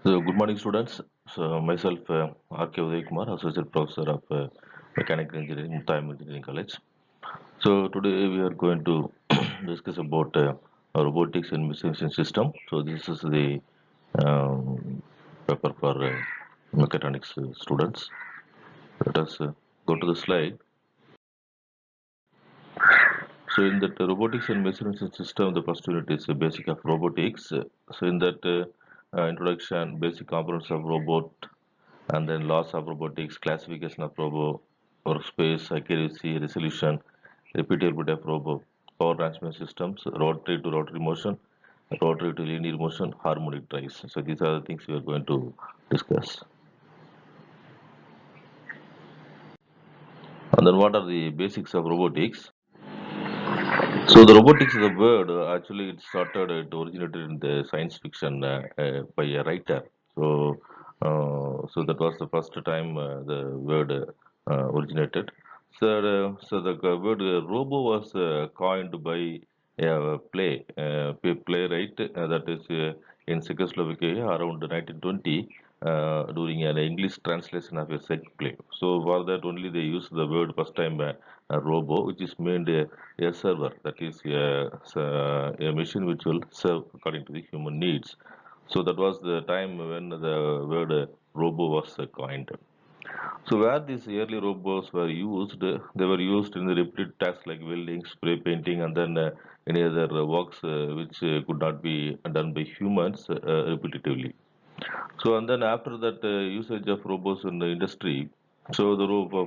So, good morning, students. So, myself, R.K.Udhaya, Associate Professor of Mechanical Engineering, Mutayam Engineering College. So, today we are going to discuss about robotics and machinevision system. So, this is the paper for mechatronics students. Let us go to the slide. So, in that robotics and machinevision system, the first unit is the basic of robotics. So, in that introduction, basic components of robot and then laws of robotics, classification of robot, workspace, accuracy, resolution, repeatability of robot, power transmission systems, rotary to rotary motion, rotary to linear motion, harmonic drives. So these are the things we are going to discuss. And then what are the basics of robotics? So the robotics is a word. Actually, it originated in the science fiction by a writer. So that was the first time the word originated. So the word robo was coined by a playwright that is in Czechoslovakia around 1920 during an English translation of a Czech play. So for that only they used the word first time robo, which is meant a server, that is a machine which will serve according to the human needs. So that was the time when the word robo was coined. So where these early robots were used, they were used in the repetitive tasks like welding, spray painting, and then any other works which could not be done by humans repetitively. So and then after that usage of robots in the industry, so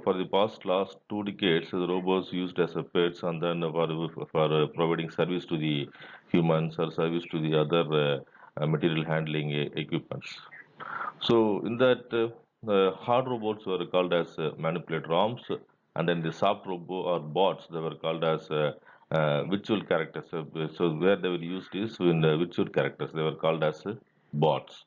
for the past last 2 decades, the robots used as a pets and then for providing service to the humans or service to the other material handling equipments. So in that, the hard robots were called as manipulator arms, and then the soft robot or bots they were called as virtual characters. So where they were used is in the virtual characters. They were called as bots.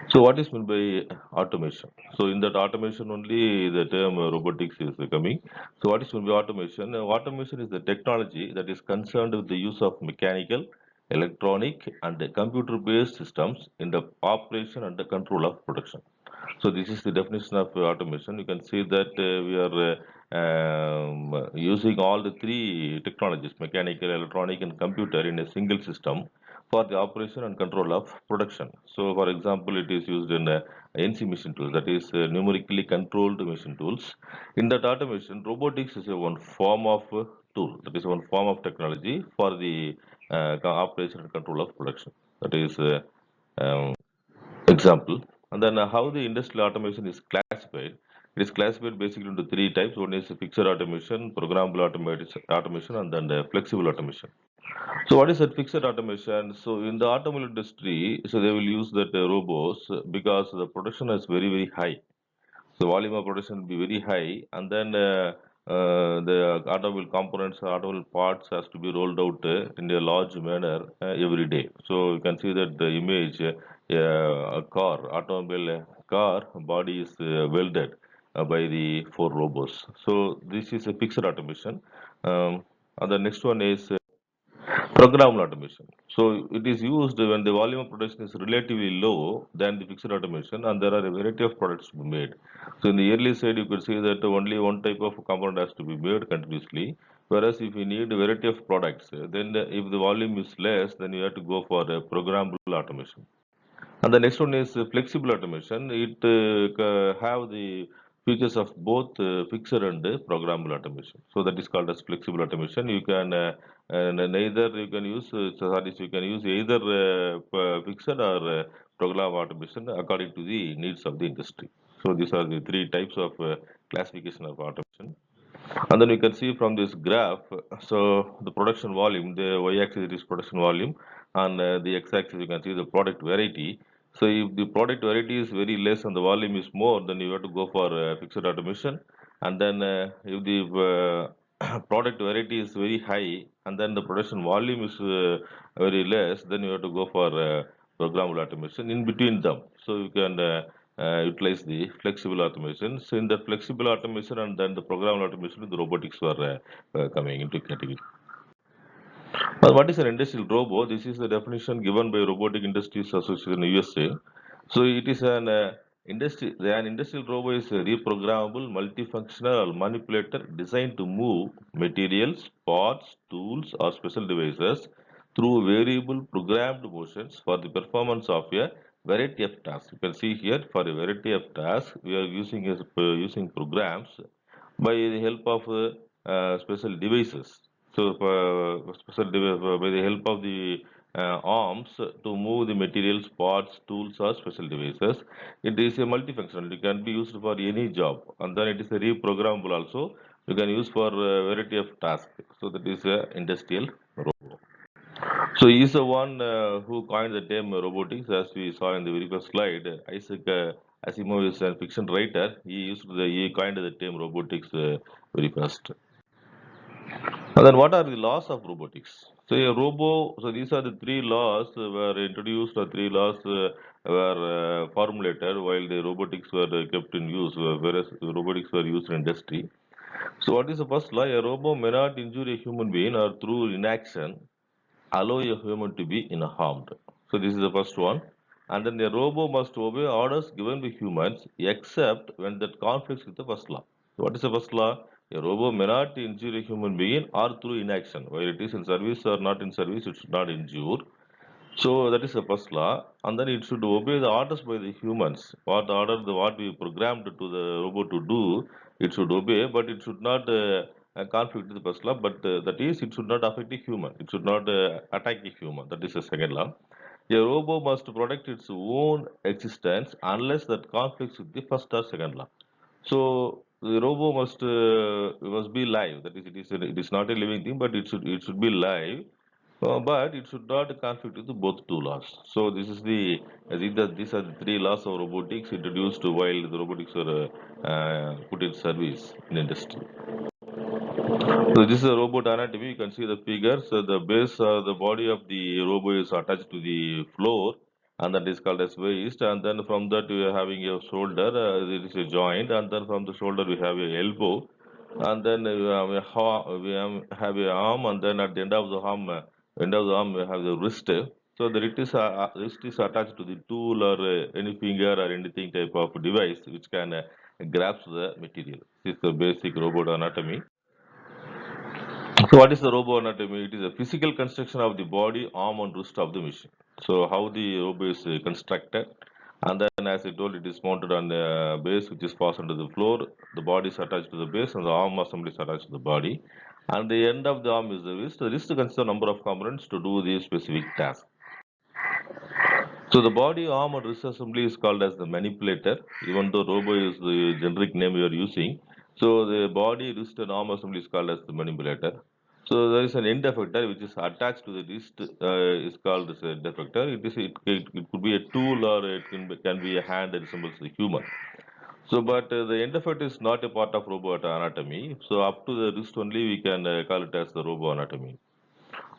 So what is meant by automation? So in that automation only the term robotics is coming. So what is meant by automation? Automation is the technology that is concerned with the use of mechanical, electronic, and computer-based systems in the operation and the control of production. So this is the definition of automation. You can see that we are using all the three technologies, mechanical, electronic, and computer in a single system for the operation and control of production. So for example, it is used in NC machine tools, that is numerically controlled machine tools. In that automation, robotics is a one form of tool, that is one form of technology for the operation and control of production. That is um, example. And then how the industrial automation is classified. It is classified basically into three types. One is fixed automation, programmable automation, and then flexible automation. So what is that fixed automation? So in the automobile industry, so they will use that robots because the production is very very high. So volume of production will be very high, and then the automobile components, automobile parts has to be rolled out in a large manner every day. So you can see that the image, a car, automobile car body is welded by the four robots. So this is a fixed automation. And the next one is programmable automation. So it is used when the volume of production is relatively low than the fixed automation, and there are a variety of products to be made. So in the early side, you could see that only one type of component has to be made continuously. Whereas if you need a variety of products, then if the volume is less, then you have to go for a programmable automation. And the next one is flexible automation. It have the features of both fixed and programmable automation. So that is called as flexible automation. You can neither you can use so that is you can use either fixed or program automation according to the needs of the industry. So these are the three types of classification of automation. And then you can see from this graph, so the production volume, the y-axis is production volume, and the x-axis you can see the product variety. So if the product variety is very less and the volume is more, then you have to go for fixed automation. And then if the product variety is very high and then the production volume is very less, then you have to go for programmable automation in between them. So you can utilize the flexible automation. So in the flexible automation and then the programmable automation, the robotics were coming into category. What is an industrial robot? This is the definition given by Robotic Industries Association USA. So it is an industrial robot is a reprogrammable, multifunctional manipulator designed to move materials, parts, tools, or special devices through variable programmed motions for the performance of a variety of tasks. You can see here for a variety of tasks, we are using programs by the help of special devices. So, by the help of the arms to move the materials, parts, tools, or special devices, it is a multifunctional. It can be used for any job, and then it is a reprogrammable also. You can use for a variety of tasks. So that is a industrial robot. So he is the one who coined the term robotics, as we saw in the very first slide. Isaac Asimov is a fiction writer. He coined the term robotics very first. And then what are the laws of robotics? So a so these are the three laws were introduced, or three laws were formulated while the robotics were kept in use, whereas robotics were used in industry. So what is the first law? A robot may not injure a human being or through inaction allow a human to be unharmed. So this is the first one. And then the robot must obey orders given by humans except when that conflicts with the first law. So what is the first law? A robot may not injure a human being or through inaction. Whether it is in service or not in service, it should not injure. So that is the first law, and then it should obey the orders by the humans. What we programmed to the robot to do, it should obey, but it should not conflict with the first law. But that is, it should not affect the human. It should not attack the human. That is the second law. A robot must protect its own existence unless that conflicts with the first or second law. So the robot must be live. That is, it is not a living thing, but it should be live, but it should not conflict with both two laws. So this is I think that these are the three laws of robotics introduced while the robotics were put in service in industry. So this is a robot anatomy. You can see the figures. So the base, the body of the robot is attached to the floor, and that is called as waist. And then from that we are having a shoulder. There is a joint, and then from the shoulder we have a elbow, and then we have a arm, and then at the end of the arm we have the wrist. So the wrist is attached to the tool or any finger or anything type of device which can grasp the material. This is the basic robot anatomy. So what is the robo anatomy? It is a physical construction of the body, arm, and wrist of the machine. So how the robo is constructed, and then as I told, it is mounted on the base, which is fastened to the floor. The body is attached to the base, and the arm assembly is attached to the body. And the end of the arm is the wrist. The wrist consists of a number of components to do the specific task. So the body, arm, and wrist assembly is called as the manipulator, even though robo is the generic name we are using. So the body, wrist, and arm assembly is called as the manipulator. So there is an end effector which is attached to the wrist, is called as a end effector. It could be a tool, or it can be a hand that resembles the human. So, but the end effector is not a part of robot anatomy. So up to the wrist only we can call it as the robo anatomy.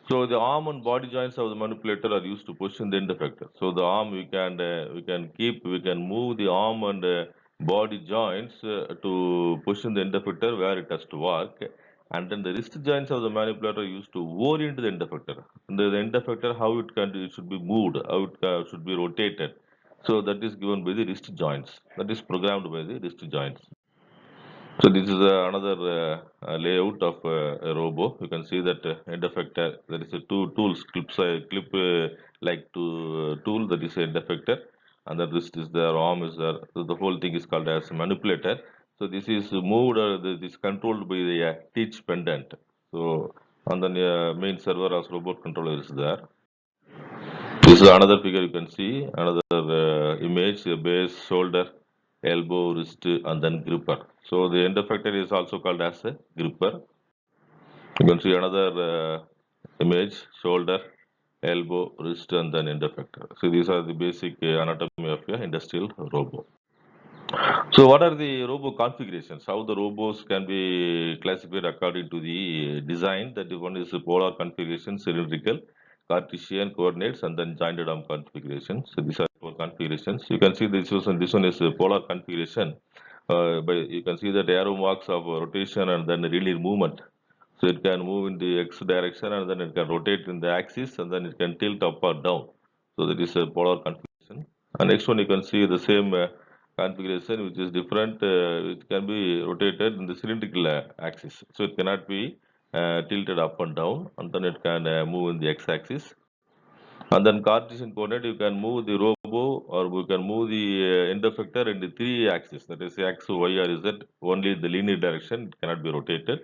So the arm and body joints of the manipulator are used to position the end effector. So the arm we can move the arm and body joints to position the end effector where it has to work. And then the wrist joints of the manipulator are used to orient the end effector. And the end effector, how it should be moved, how it should be rotated. So that is given by the wrist joints. That is programmed by the wrist joints. So this is another layout of a robo. You can see that end effector. There is a two tools, clip like tool, that is end effector, and the wrist is there, arm is there. So the whole thing is called as manipulator. So this is moved, this controlled by the teach pendant. So on the main server as robot controller is there. This is another figure you can see, another image, base, shoulder, elbow, wrist, and then gripper. So the end effector is also called as a gripper. You can see another image, shoulder, elbow, wrist, and then end effector. So these are the basic anatomy of a industrial robot. So what are the robo configurations? How the robots can be classified according to the design? That one is polar configuration, cylindrical, Cartesian coordinates, and then jointed arm configuration. So these are four configurations. You can see this one is a polar configuration. But you can see that arrow marks of rotation and then linear movement. So it can move in the x direction and then it can rotate in the axis and then it can tilt up or down. So that is a polar configuration. And next one you can see the same configuration which is different. It can be rotated in the cylindrical axis. So it cannot be tilted up and down and then it can move in the x axis. And then Cartesian coordinate, you can move the robo or you can move the end effector in the three axes. That is x, y, or z. Only the linear direction. It cannot be rotated.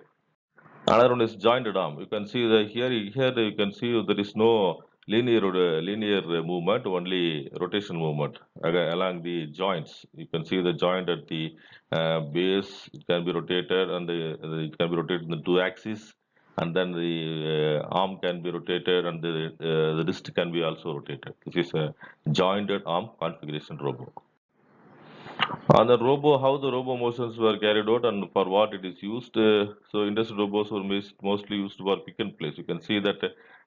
Another one is jointed arm. You can see the here you can see there is no linear movement, only rotation movement along the joints. You can see the joint at the base. It can be rotated and it can be rotated in the two axes, and then the arm can be rotated and the wrist can be also rotated. This is a jointed arm configuration robo. On the robo, how the robo motions were carried out and for what it is used. So industrial robots were mostly used for pick and place. You can see that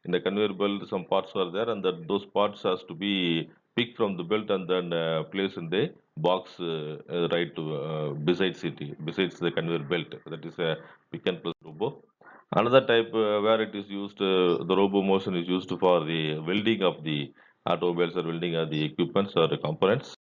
in the conveyor belt some parts are there and that those parts has to be picked from the belt and then placed in the box right to besides the conveyor belt. That is a pick and place robo. Another type where it is used, the robo motion is used for the welding of the automobiles or welding of the equipments or the components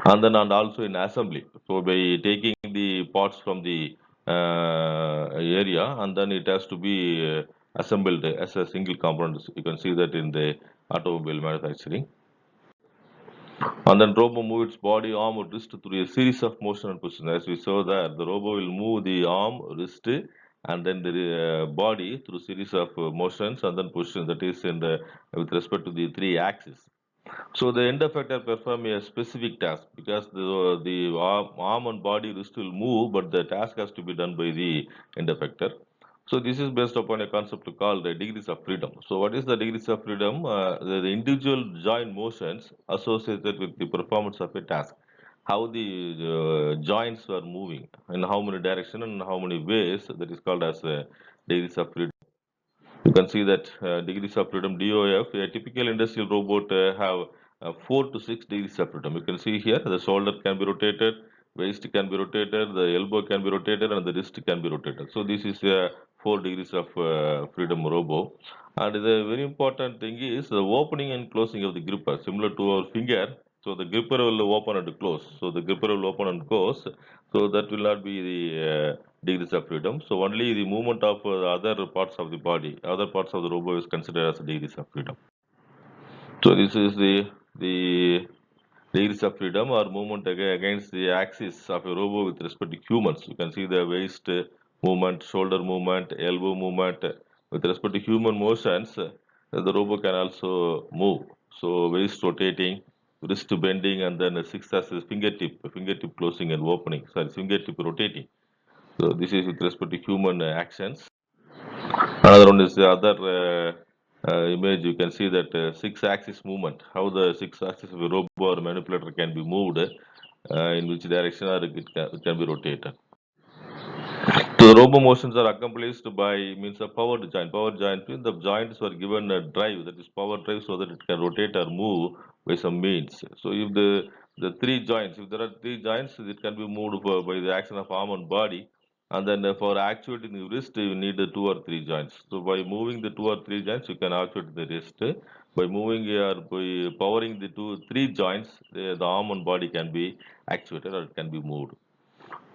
and also in assembly. So by taking the parts from the area and then it has to be assembled as a single component. You can see that in the automobile manufacturing. And then robo move its body, arm, or wrist through a series of motion and position. As we saw there, the robo will move the arm, wrist, and then the body through series of motions and then position. That is in the with respect to the three axes. So the end effector perform a specific task because the arm and body wrist will move, but the task has to be done by the end effector. So this is based upon a concept called the degrees of freedom. So what is the degrees of freedom? The individual joint motions associated with the performance of a task. How the joints are moving, in how many direction and how many ways, that is called as degrees of freedom. You can see that degrees of freedom DOF. A typical industrial robot have 4 to 6 degrees of freedom. You can see here the shoulder can be rotated, waist can be rotated, the elbow can be rotated, and the wrist can be rotated. So this is 4 degrees of freedom robo. And the very important thing is the opening and closing of the gripper, similar to our finger. So the gripper will open and close. So the gripper will open and close. So that will not be the degrees of freedom. So only the movement of the other parts of the body, other parts of the robot is considered as degrees of freedom. So this is the degrees of freedom or movement against the axis of a robot with respect to humans. You can see the waist movement, shoulder movement, elbow movement. With respect to human motions, the robot can also move. So waist rotating, wrist bending, and then a six-axis fingertip closing and opening. Sorry, fingertip rotating. So this is with respect to human actions. Another one is the other image. You can see that six-axis movement. How the six-axis of a robot or manipulator can be moved, in which direction or it can be rotated. So the robo motions are accomplished by means of powered joint. Power joint means the joints were given a drive, that is power drive, so that it can rotate or move by some means. So if the three joints, if there are three joints, it can be moved by the action of arm and body. And then for actuating the wrist, you need the two or three joints. So by moving the two or three joints, you can actuate the wrist. By moving or by powering the three joints, the arm and body can be actuated or it can be moved.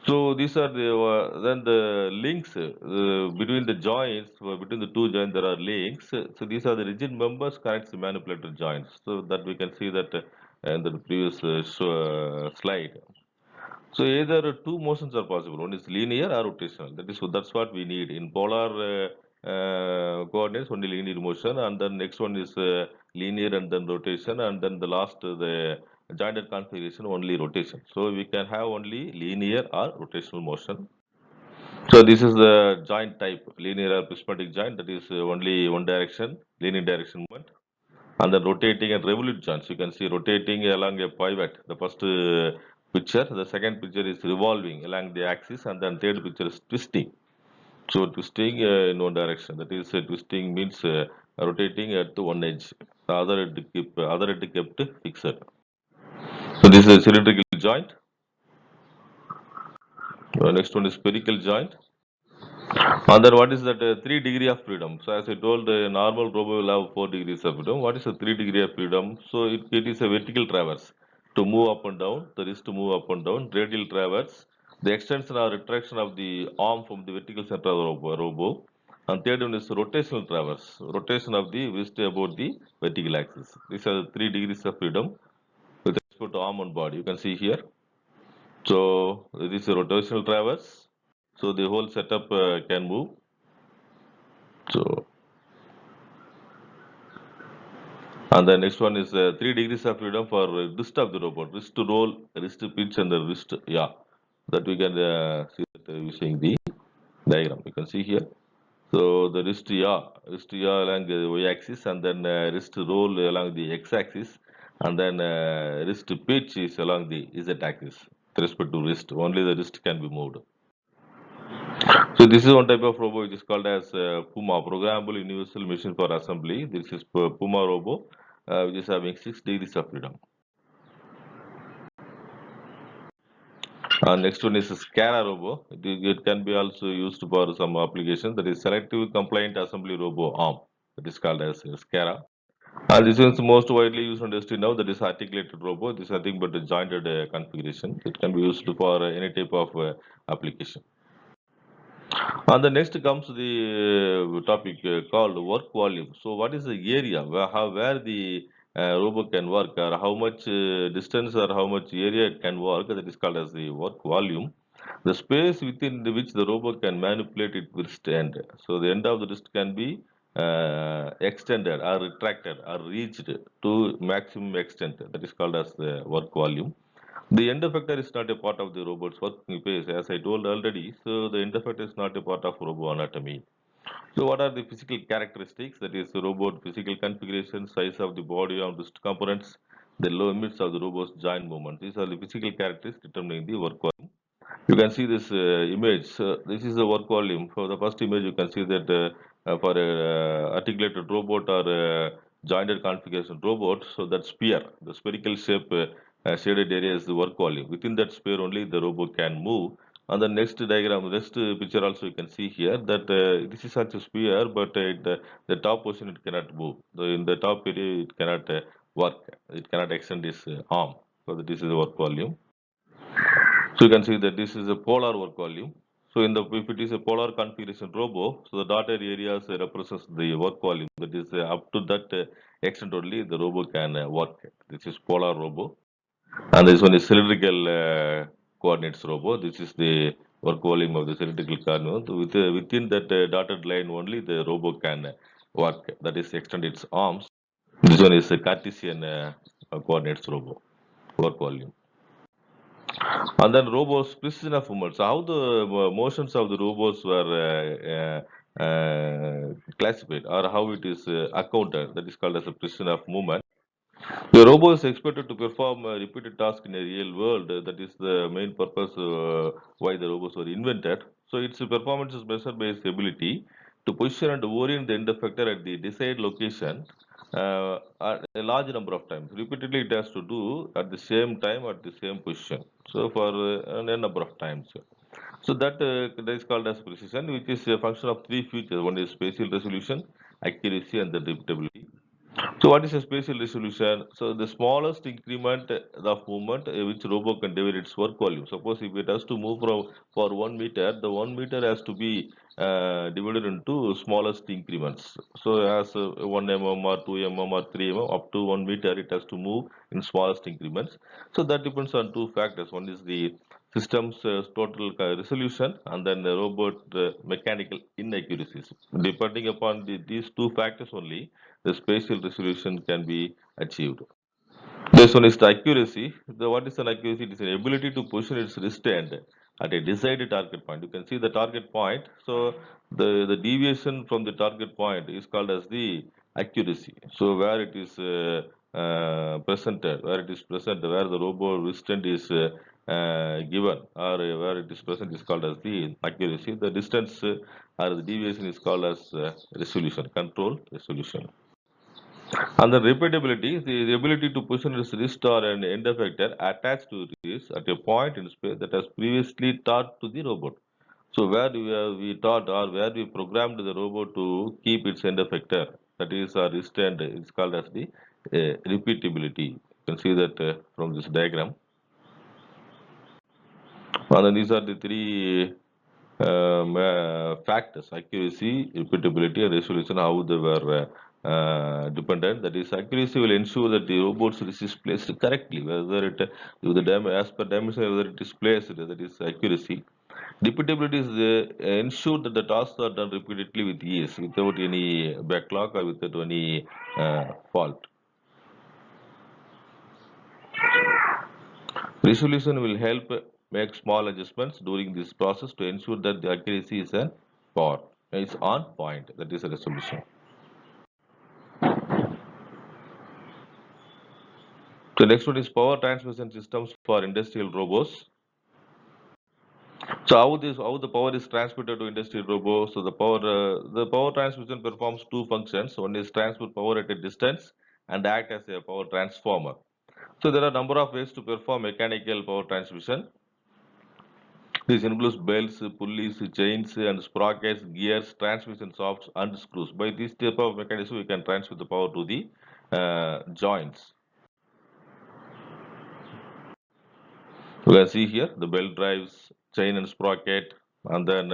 So these are the then the links between the joints, between the two joints there are links. So these are the rigid members connects the manipulator joints. So that we can see that in the previous slide. So either two motions are possible. One is linear or rotational. That's what we need in polar coordinates. Only linear motion, and then next one is linear and then rotation, and then the last the jointed configuration only rotation. So we can have only linear or rotational motion. So this is the joint type, linear or prismatic joint. That is only one direction, linear direction movement. And then rotating and revolute joints. You can see rotating along a pivot. The first picture, the second picture is revolving along the axis, and then third picture is twisting. So twisting in one direction. That is twisting means rotating at one edge. The other edge kept fixed. So this is a cylindrical joint. Next one is spherical joint. And then what is that 3 degree of freedom? So as I told, the normal robot will have 4 degrees of freedom. What is the 3 degree of freedom? So it is a vertical traverse to move up and down. The wrist to move up and down. Radial traverse, the extension or retraction of the arm from the vertical center of the robo. And third one is rotational traverse, rotation of the wrist about the vertical axis. These are the 3 degrees of freedom with respect to arm and body. You can see here. So this is a rotational traverse. So the whole setup can move. So and the next one is 3 degrees of freedom for wrist of the robot, wrist to roll, wrist to pitch, and the wrist, yeah, that we can see that using the diagram. You can see here. So the wrist yaw along the y-axis, and then wrist roll along the x-axis, and then wrist pitch is along the z-axis. With respect to wrist, only the wrist can be moved. So this is one type of robot which is called as Puma, Programmable Universal Machine for Assembly. This is Puma robot, which is having 6 degrees of freedom. Next one is SCARA robo. It can be also used for some application, that is selective compliant assembly robo arm. That is called as SCARA. And this is most widely used in industry now. That is articulated robo. This is nothing but a jointed configuration. It can be used for any type of application. And the next comes the topic called work volume. So, what is the area where the robot can work, or how much distance or how much area it can work? That is called as the work volume. The space within which the robot can manipulate it will stand. So, the end of the wrist can be extended or retracted or reached to maximum extent. That is called as the work volume. The end effector is not a part of the robot's working phase, as I told already. So the end effector is not a part of robo anatomy. So what are the physical characteristics? That is, the robot physical configuration, size of the body and wrist components, the limits of the robot's joint movement. These are the physical characteristics determining the work volume. You can see this image. This is the work volume. For the first image, you can see that for a articulated robot or jointed configuration robot, so that sphere, the spherical shape shaded area is the work volume. Within that sphere only the robot can move. On the next diagram, next picture also you can see here that this is such a sphere, but the top portion it cannot move. So in the top area it cannot work. It cannot extend its arm. So this is the work volume. So you can see that this is a polar work volume. So in the if it is a polar configuration robo, so the dotted areas represents the work volume. That is up to that extent only the robo can work. This is polar robo, and this one is cylindrical coordinates robo. This is the work volume of the cylindrical coordinate. Within that dotted line only the robo can work. That is extend its arms. This one is a Cartesian coordinates robo work volume. And then robots, precision of movement. So how the motions of the robots were classified, or how it is accounted, that is called as a precision of movement. The robot is expected to perform repeated tasks in a real world. That is the main purpose why the robots were invented. So its performance is measured by its ability to position and orient the end effector at the desired location at a large number of times. Repeatedly, it has to do at the same time at the same position. So for a number of times. So that is called as precision, which is a function of three features. One is spatial resolution, accuracy, and the repeatability. So what is a spatial resolution? So the smallest increment of movement which robot can divide its work volume. Suppose if it has to move for 1 meter, the 1 meter has to be divided into smallest increments. So as 1 mm or 2 mm or 3 mm up to 1 meter, it has to move in smallest increments. So that depends on two factors. One is the system's total resolution, and then the robot mechanical inaccuracies. Depending upon these two factors only, the spatial resolution can be achieved. This one is the accuracy. What is an accuracy? It is an ability to position its wrist end at a desired target point. You can see the target point. So the deviation from the target point is called as the accuracy. So where it is presented, where the robot wrist end is given, or where it is present is called as the accuracy. The distance or the deviation is called as resolution, control resolution. And the repeatability, the ability to position its wrist or an end effector attached to this at a point in space that has previously taught to the robot. So where we taught or where we programmed the robot to keep its end effector, that is our wrist end, it's called as the repeatability. You can see that from this diagram. And then these are the three factors: accuracy, repeatability, and resolution. How they were dependent. That is, accuracy will ensure that the robot's wrist is placed correctly, whether it with the as per dimension, whether it is placed. That is accuracy. Repeatability is ensure that the tasks are done repeatedly with ease, without any backlog or without any fault. Resolution will help make small adjustments during this process to ensure that the accuracy is on point. That is a resolution. The next one is power transmission systems for industrial robots. So how the power is transmitted to industrial robots? So the power transmission performs two functions. One is transmit power at a distance and act as a power transformer. So there are a number of ways to perform mechanical power transmission. This includes belts, pulleys, chains, and sprockets, gears, transmission shafts, and screws. By this type of mechanism, we can transmit the power to the joints. You can see here the belt drives, chain and sprocket, and then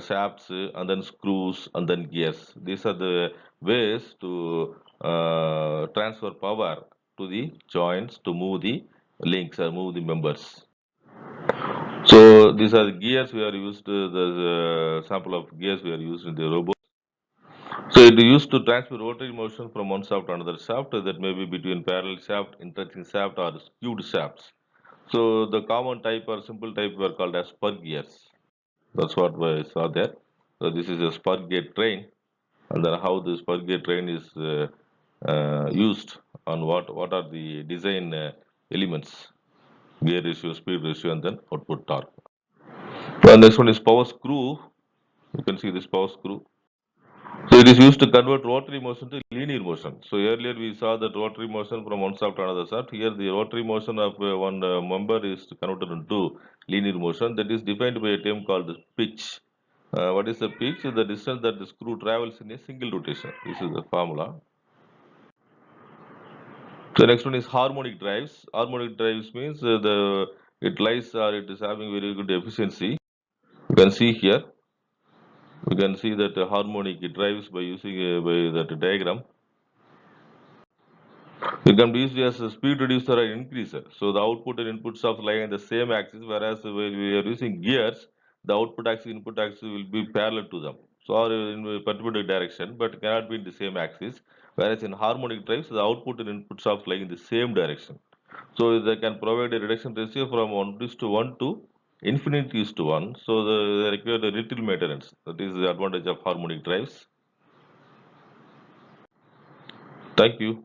shafts, and then screws, and then gears. These are the ways to transfer power to the joints to move the links or move the members. So these are the gears we are used. The sample of gears we are used in the robot. So it is used to transfer rotary motion from one shaft to another shaft. That may be between parallel shaft, interchanging shaft, or skewed shafts. So the common type or simple type were called as spur gears. That's what we saw there. So this is a spur gear train, and then how the spur gear train is used on what are the design elements: gear ratio, speed ratio, and then output torque. The next one is power screw. You can see this power screw. So it is used to convert rotary motion to linear motion. So earlier we saw that rotary motion from one shaft to another shaft. Here the rotary motion of one member is converted into linear motion. That is defined by a term called pitch. What is the pitch? The distance that the screw travels in a single rotation. This is the formula. The next one is harmonic drives. Harmonic drives means the it lies or it is having very good efficiency. You can see here. We can see that harmonic drives by using by that diagram. It can be used as a speed reducer or increaser. So the output and input shafts lie on the same axis, whereas when we are using gears, the output axis, input axis will be parallel to them. So or in a particular direction, but cannot be in the same axis. Whereas in harmonic drives, the output and input shafts lie in the same direction. So they can provide a reduction ratio from 1:1 to infinity is to 1. So they require a little maintenance. That is the advantage of harmonic drives. Thank you.